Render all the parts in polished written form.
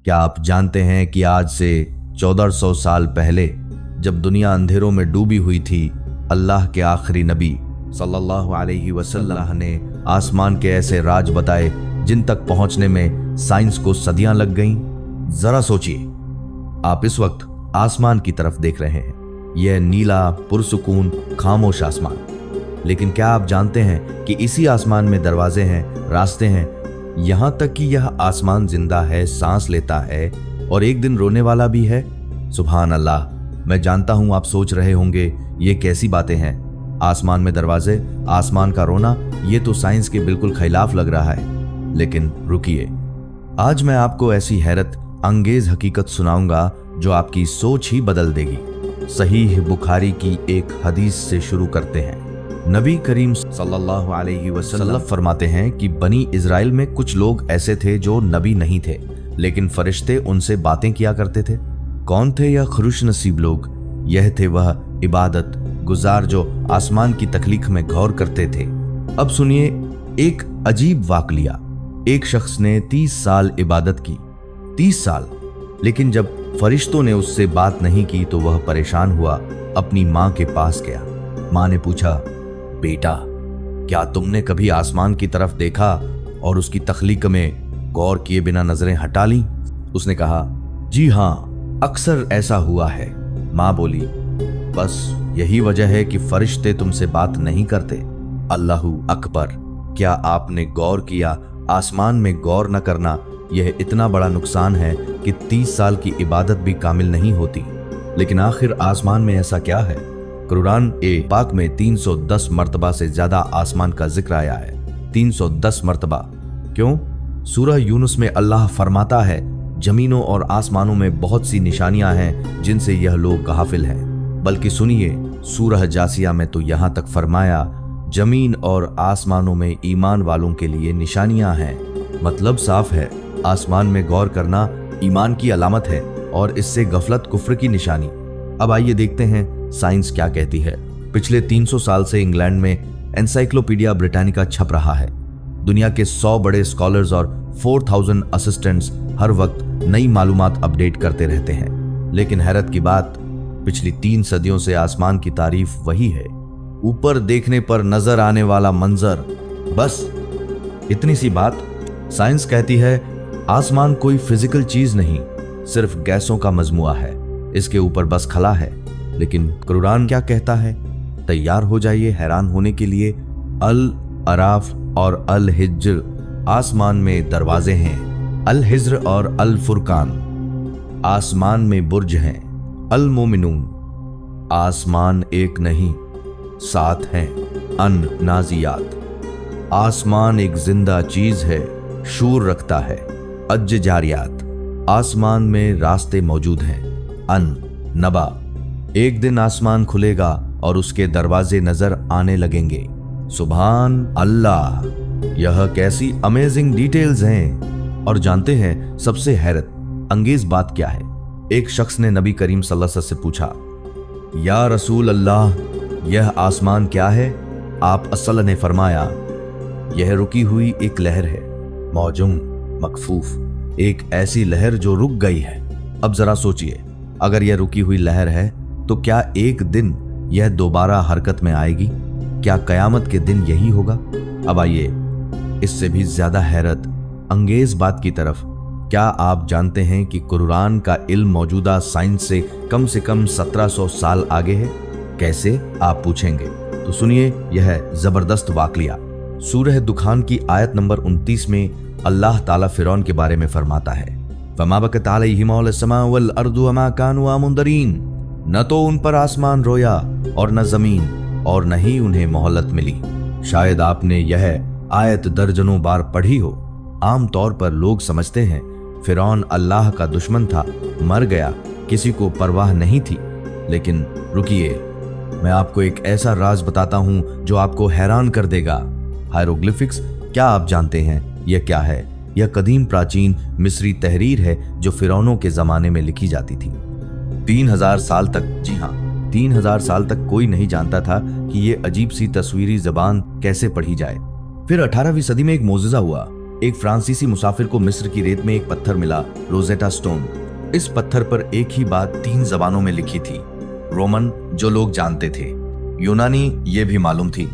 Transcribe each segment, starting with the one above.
क्या आप जानते हैं कि आज से 1400 साल पहले जब दुनिया अंधेरों में डूबी हुई थी, अल्लाह के आखिरी नबी सल्लल्लाहु अलैहि वसल्लम ने आसमान के ऐसे राज बताए जिन तक पहुंचने में साइंस को सदियां लग गईं। जरा सोचिए, आप इस वक्त आसमान की तरफ देख रहे हैं, यह नीला पुरसुकून खामोश आसमान। लेकिन क्या आप जानते हैं कि इसी आसमान में दरवाजे हैं, रास्ते हैं, यहां तक कि यह आसमान जिंदा है, सांस लेता है और एक दिन रोने वाला भी है। सुभान अल्लाह। मैं जानता हूं आप सोच रहे होंगे ये कैसी बातें हैं, आसमान में दरवाजे, आसमान का रोना, ये तो साइंस के बिल्कुल खिलाफ लग रहा है। लेकिन रुकिए, आज मैं आपको ऐसी हैरत अंगेज हकीकत सुनाऊंगा जो आपकी सोच ही बदल देगी। सहीह बुखारी की एक हदीस से शुरू करते हैं। नबी करीम सल्लल्लाहु अलैहि वसल्लम फरमाते हैं कि बनी इज़राइल में कुछ लोग ऐसे थे जो नबी नहीं थे, लेकिन फरिश्ते उनसे बातें किया करते थे। कौन थे यह खुश नसीब लोग? यह थे वह इबादत गुजार जो आसमान की तख्लीक में गौर करते थे। अब सुनिए एक अजीब वाकया। एक शख्स ने 30 साल इबादत की, 30 साल, लेकिन जब फरिश्तों ने उससे बात नहीं की तो वह परेशान हुआ, अपनी माँ के पास गया। माँ ने पूछा, बेटा, क्या तुमने कभी आसमान की तरफ देखा और उसकी तख्लीक में गौर किए बिना नजरें हटा ली? उसने कहा, जी हाँ, अक्सर ऐसा हुआ है। माँ बोली, बस यही वजह है कि फरिश्ते तुमसे बात नहीं करते। अल्लाहू अकबर। क्या आपने गौर किया? आसमान में गौर न करना यह इतना बड़ा नुकसान है कि 30 साल की इबादत भी कामिल नहीं होती। लेकिन आखिर आसमान में ऐसा क्या है? कुरान पाक में 310 मर्तबा से ज्यादा आसमान का जिक्र आया है। 310 मर्तबा। क्यों? सूरह यूनुस में अल्लाह फरमाता है, जमीनों और आसमानों में बहुत सी निशानियां हैं जिनसे यह लोग गाफिल हैं। बल्कि सुनिए, सूरह जासिया में तो यहां तक फरमाया, जमीन और आसमानों में ईमान वालों के लिए निशानियां हैं। मतलब साफ है, आसमान में गौर करना ईमान की अलामत है और इससे गफलत कुफ्र की निशानी। अब आइए देखते हैं साइंस क्या कहती है। पिछले 300 साल से इंग्लैंड में एनसाइक्लोपीडिया ब्रिटानिका छप रहा है। दुनिया के 100 बड़े स्कॉलर्स और 4000 असिस्टेंट्स हर वक्त नई मालूमात अपडेट करते रहते हैं। लेकिन हैरत की बात, पिछली 3 सदियों से आसमान की तारीफ वही है। ऊपर देखने पर नजर आने वाला मंजर, बस इतनी सी बात। साइंस कहती है आसमान कोई फिजिकल चीज नहीं, सिर्फ गैसों का मजमुआ है, इसके ऊपर बस खला है। लेकिन कुरान क्या कहता है? तैयार हो जाइए हैरान होने के लिए। अल अराफ और अल हिज्र आसमान में दरवाजे हैं। अल हिज्र और अल फुरकान आसमान में बुर्ज हैं। अल मोमिनून आसमान एक नहीं, 7 हैं। अन नाजियात आसमान एक जिंदा चीज है, शूर रखता है। अज जारियात आसमान में रास्ते मौजूद हैं। अन नबा एक दिन आसमान खुलेगा और उसके दरवाजे नजर आने लगेंगे। सुभान अल्लाह, यह कैसी अमेजिंग डिटेल्स हैं। और जानते हैं सबसे हैरत अंगेज बात क्या है? एक शख्स ने नबी करीम सल्लल्लाहु अलैहि वसल्लम से पूछा, या रसूल अल्लाह, यह आसमान क्या है? आप अस्सलाम ने फरमाया, यह रुकी हुई एक लहर है, मौजूम मकफूफ, एक ऐसी लहर जो रुक गई है। अब जरा सोचिए, अगर यह रुकी हुई लहर है तो क्या एक दिन यह दोबारा हरकत में आएगी? क्या कयामत के दिन यही होगा? अब आइए इससे भी ज्यादा हैरत अंगेज बात की तरफ। क्या आप जानते हैं कि कुरान का इल्म मौजूदा साइंस से कम 1700 साल आगे है? कैसे, आप पूछेंगे? तो सुनिए यह जबरदस्त वाकया। सूरह दुखान की आयत नंबर 29 में अल्लाह ताला फिरौन के बारे में फरमाता है, फमा बकत अलैहिम समा वल अर्दु वमा कानू मुंदरीन। न तो उन पर आसमान रोया और न जमीन, और न ही उन्हें मोहलत मिली। शायद आपने यह आयत दर्जनों बार पढ़ी हो। आम तौर पर लोग समझते हैं फिरौन अल्लाह का दुश्मन था, मर गया, किसी को परवाह नहीं थी। लेकिन रुकिए, मैं आपको एक ऐसा राज बताता हूं जो आपको हैरान कर देगा। हायरोग्लिफिक्स, क्या आप जानते हैं यह क्या है? यह कदीम प्राचीन मिस्री तहरीर है जो फिरौनों के जमाने में लिखी जाती थी। 3000 साल तक, जी हाँ, 3000 साल तक कोई नहीं जानता था कि ये अजीब सी तस्वीरी जबान कैसे पढ़ी जाए। फिर 18वीं सदी में एक मोजिजा हुआ। एक फ्रांसीसी मुसाफिर को मिस्र की रेत में एक पत्थर मिला, रोजेटा स्टोन। इस पत्थर पर एक ही बात 3 जबानों में लिखी थी। रोमन जो लोग जानते थे, यूनानी ये भी मालूम थी,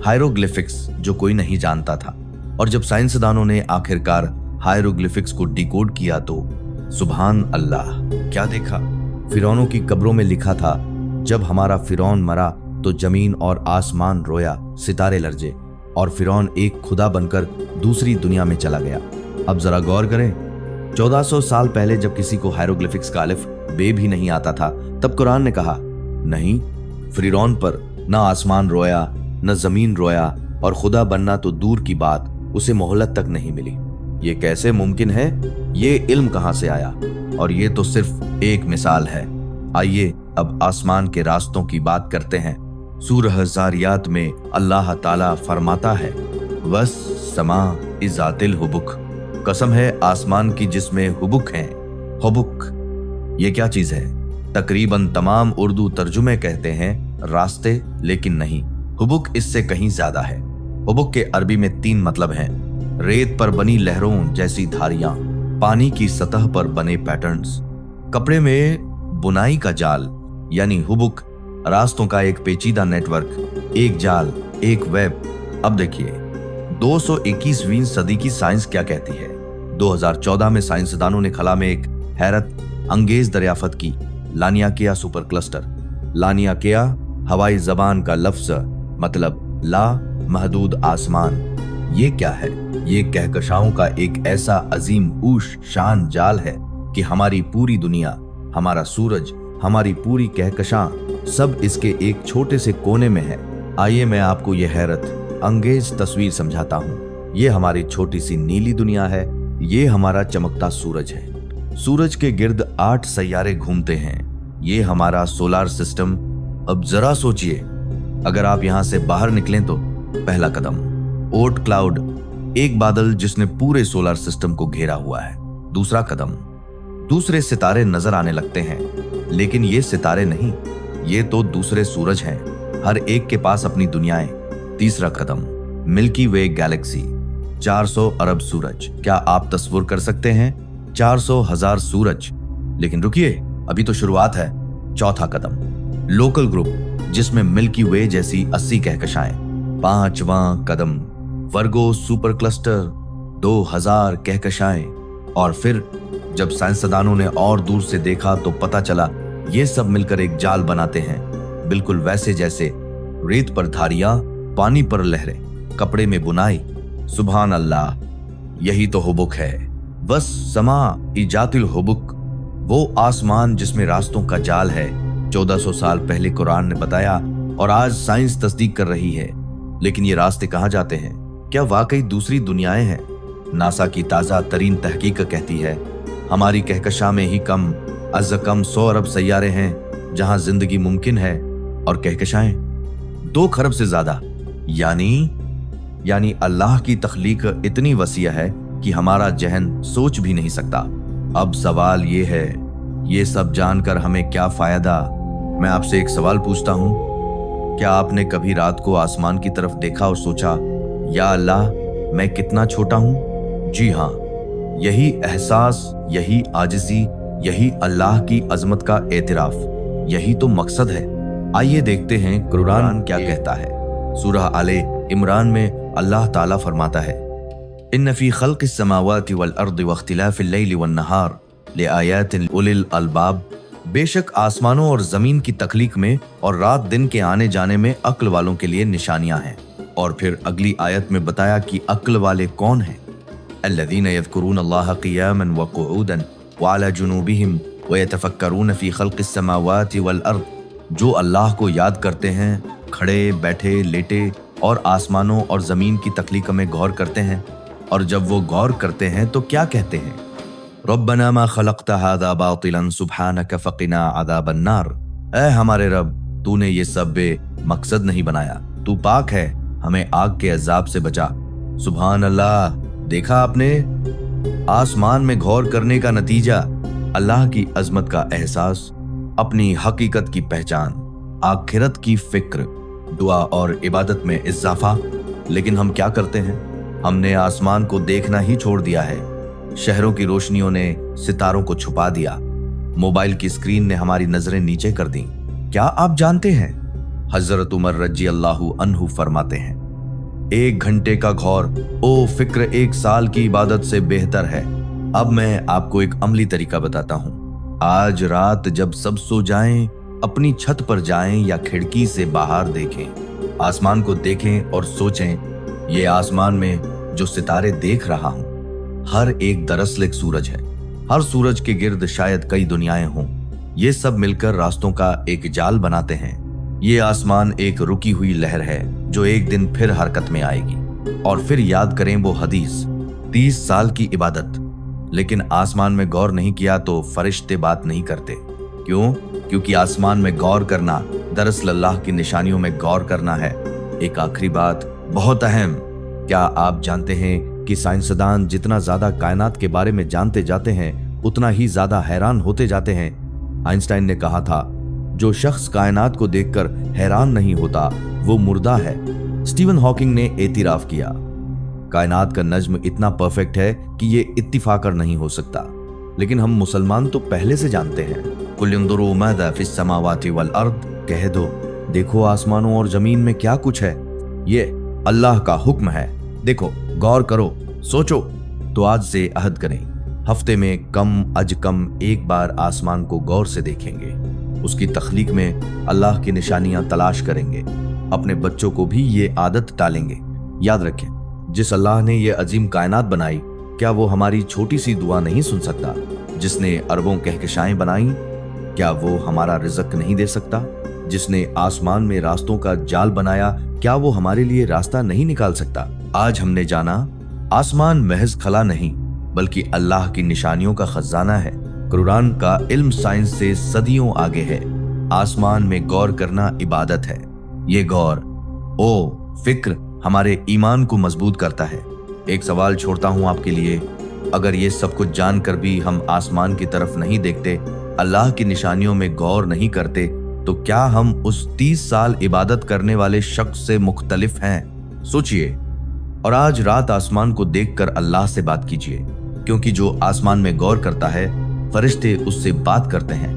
हायरोग्लिफिक्स जो कोई नहीं जानता था। और जब साइंसदानों ने आखिरकार हायरोग्लिफिक्स को डिकोड किया तो सुभान अल्लाह, क्या देखा? फिरौनों की कब्रों में लिखा था, जब हमारा फिरौन मरा तो जमीन और आसमान रोया, सितारे लरजे, और फिरौन एक खुदा बनकर दूसरी दुनिया में चला गया। अब जरा गौर करें, 1400 साल पहले जब किसी को हायरोग्लिफिक्स का अलिफ बे भी नहीं आता था, तब कुरान ने कहा, नहीं, फिरौन पर न आसमान रोया न जमीन रोया, और खुदा बनना तो दूर की बात, उसे मोहलत तक नहीं मिली। ये कैसे मुमकिन है? ये इल्म कहां से आया? और ये तो सिर्फ एक मिसाल है। आइए अब आसमान के रास्तों की बात करते हैं। सूरह ज़ारियात में अल्लाह ताला फरमाता है, वस समा इज़ातिल हुबुक, कसम है आसमान की जिसमें हुबुक हैं। हुबुक ये क्या चीज है? तकरीबन तमाम उर्दू तर्जुमे कहते हैं रास्ते, लेकिन नहीं, हुबुक इससे कहीं ज्यादा है। हुबुक के अरबी में 3 मतलब हैं। रेत पर बनी लहरों जैसी धारियां, पानी की सतह पर बने पैटर्न्स, कपड़े में बुनाई का जाल, यानी हुबुक रास्तों का एक पेचीदा नेटवर्क, एक जाल, एक वेब। अब देखिए 221वीं सदी की साइंस क्या कहती है। 2014 में साइंसदानों ने खला में एक हैरत अंगेज दरियाफत की, लानियाकिया सुपर क्लस्टर। लानियाकिया हवाई जबान का लफ्ज, मतलब ला महदूद आसमान। ये क्या है? ये कहकशाओं का एक ऐसा अजीम ऊश शान जाल है कि हमारी पूरी दुनिया, हमारा सूरज, हमारी पूरी कहकशां सब इसके एक छोटे से कोने में है। आइए मैं आपको ये हैरत अंगेज तस्वीर समझाता हूँ। ये हमारी छोटी सी नीली दुनिया है, ये हमारा चमकता सूरज है। सूरज के गिर्द 8 सैयारे घूमते हैं, ये हमारा सोलार सिस्टम। अब जरा सोचिए, अगर आप यहां से बाहर निकलें तो पहला कदम ओट क्लाउड, एक बादल जिसने पूरे सोलार सिस्टम को घेरा हुआ है। दूसरा कदम दूसरे सितारे नजर आने लगते हैं, लेकिन ये सितारे नहीं, ये तो दूसरे सूरज हैं, हर एक के पास अपनी दुनियाएं। तीसरा कदम मिल्की वे गैलेक्सी, 400 अरब सूरज। क्या आप तस्वीर कर सकते हैं 400,000 सूरज? लेकिन रुकिए, अभी तो शुरुआत है। चौथा कदम लोकल ग्रुप, जिसमें मिल्की वे जैसी 80 कहकशाएं। पांचवां कदम वर्गो सुपर क्लस्टर, 2000 कहकशाएं। और फिर जब साइंसदानों ने और दूर से देखा तो पता चला ये सब मिलकर एक जाल बनाते हैं, बिल्कुल वैसे जैसे रेत पर धारियां, पानी पर लहरें, कपड़े में बुनाई। सुभान अल्लाह, यही तो हुबुक है। बस समा इजातिल हुबुक, वो आसमान जिसमें रास्तों का जाल है। 1400 साल पहले कुरान ने बताया और आज साइंस तस्दीक कर रही है। लेकिन ये रास्ते कहां जाते हैं? क्या वाकई दूसरी दुनियाएं हैं? नासा की ताजा तरीन तहकीक कहती है हमारी कहकशां में ही कम अज़ कम 100 अरब सैयारे हैं जहां जिंदगी मुमकिन है, और कहकशाएं 2 खरब से ज्यादा। यानी अल्लाह की तख्लीक इतनी वसीअ है कि हमारा जहन सोच भी नहीं सकता। अब सवाल ये है, ये सब जानकर हमें क्या फायदा? मैं आपसे एक सवाल पूछता हूं, क्या आपने कभी रात को आसमान की तरफ देखा और सोचा, या अल्लाह मैं कितना छोटा हूं? जी हाँ, यही एहसास, यही आजिज़ी, यही अल्लाह की अजमत का एतराफ, यही तो मकसद है। आइए देखते हैं कुरान क्या कहता है। सूरह आले इमरान में अल्लाह ताला फरमाता है, इन्न फी खल्क़िस समावाति वल अर्दि वख्तिलाफिल लैलि वन नहार लिआयातिन उलिल अलबाब, बेशक आसमानों और जमीन की तख्लीक में और रात दिन के आने जाने में अक्ल वालों के लिए निशानियां हैं। और फिर अगली आयत में बताया कि अक्ल वाले कौन हैं। अल्लज़ीना यज़कुरून अल्लाह क़ियामन व क़ुऊदन व अला जुनूबिहिम व यतफ़क्करून फ़ी ख़ल्क़िस समावाति वल अर्द, जो अल्लाह को याद करते हैं खड़े, बैठे, लेटे, और आसमानों और ज़मीन की तख्लीक में गौर करते हैं। और जब वो गौर करते हैं तो क्या कहते हैं? रब्बना मा खलक़्ता हाज़ा बातिलन सुब्हानक फ़क़िना अज़ाबन नार, ऐ हमारे रब, तूने ये सब बेमकसद नहीं बनाया, तू पाक है, हमें आग के अजाब से बचा। सुभान अल्लाह, देखा आपने, आसमान में गौर करने का नतीजा अल्लाह की अजमत का एहसास, अपनी हकीकत की पहचान, आखिरत की फिक्र, दुआ और इबादत में इजाफा। लेकिन हम क्या करते हैं? हमने आसमान को देखना ही छोड़ दिया है। शहरों की रोशनियों ने सितारों को छुपा दिया। मोबाइल की स्क्रीन ने हमारी नजरें नीचे कर दी। क्या आप जानते हैं, हजरत उमर रजी अल्लाहु अन्हु फरमाते हैं, 1 घंटे का गौर ओ फिक्र 1 साल की इबादत से बेहतर है। अब मैं आपको एक अमली तरीका बताता हूं। आज रात जब सब सो जाएं, अपनी छत पर जाएं या खिड़की से बाहर देखें, आसमान को देखें और सोचें, ये आसमान में जो सितारे देख रहा हूं, हर एक दरअसल एक सूरज है। हर सूरज के गिर्द शायद कई दुनियाएं हों। ये सब मिलकर रास्तों का एक जाल बनाते हैं। ये आसमान एक रुकी हुई लहर है जो एक दिन फिर हरकत में आएगी। और फिर याद करें वो हदीस, 30 साल की इबादत, लेकिन आसमान में गौर नहीं किया तो फरिश्ते बात नहीं करते। क्यों? क्योंकि आसमान में गौर करना दरअसल अल्लाह की निशानियों में गौर करना है। एक आखिरी बात, बहुत अहम, क्या आप जानते हैं कि साइंसदान जितना ज्यादा कायनात के बारे में जानते जाते हैं उतना ही ज्यादा हैरान होते जाते हैं। आइंस्टाइन ने कहा था, जो शख्स कायनात को देखकर हैरान नहीं होता वो मुर्दा है। स्टीवन हॉकिंग ने एतराफ किया, कायनात का नज्म इतना परफेक्ट है कि ये इत्तिफाकर नहीं हो सकता। लेकिन हम मुसलमान तो पहले से जानते हैं। कुल इंदुरू माज़ा फिस समावाति वल अर्द, कह दो देखो आसमानों और जमीन में क्या कुछ है, ये अल्लाह का हुक्म है। देखो, गौर करो, सोचो। तो आज से अहद करें, हफ्ते में कम अज कम 1 बार आसमान को गौर से देखेंगे। उसकी तख्लीक में अल्लाह की निशानियां तलाश करेंगे। अपने बच्चों को भी ये आदत डालेंगे। याद रखें, जिस अल्लाह ने ये अजीम कायनात बनाई, क्या वो हमारी छोटी सी दुआ नहीं सुन सकता? जिसने अरबों कहकशाएं बनाई, क्या वो हमारा रिज़्क नहीं दे सकता? जिसने आसमान में रास्तों का जाल बनाया, क्या वो हमारे लिए रास्ता नहीं निकाल सकता? आज हमने जाना, आसमान महज खला नहीं बल्कि अल्लाह की निशानियों का खजाना है। कुरान का इल्म साइंस से सदियों आगे है। आसमान में गौर करना इबादत है। ये गौर ओ फिक्र हमारे ईमान को मजबूत करता है। एक सवाल छोड़ता हूं आपके लिए, अगर ये सब कुछ जानकर भी हम आसमान की तरफ नहीं देखते, अल्लाह की निशानियों में गौर नहीं करते, तो क्या हम उस 30 साल इबादत करने वाले शख्स से मुख्तलिफ हैं? सोचिए और आज रात आसमान को देखकर अल्लाह से बात कीजिए, क्योंकि जो आसमान में गौर करता है फरिश्ते उससे बात करते हैं।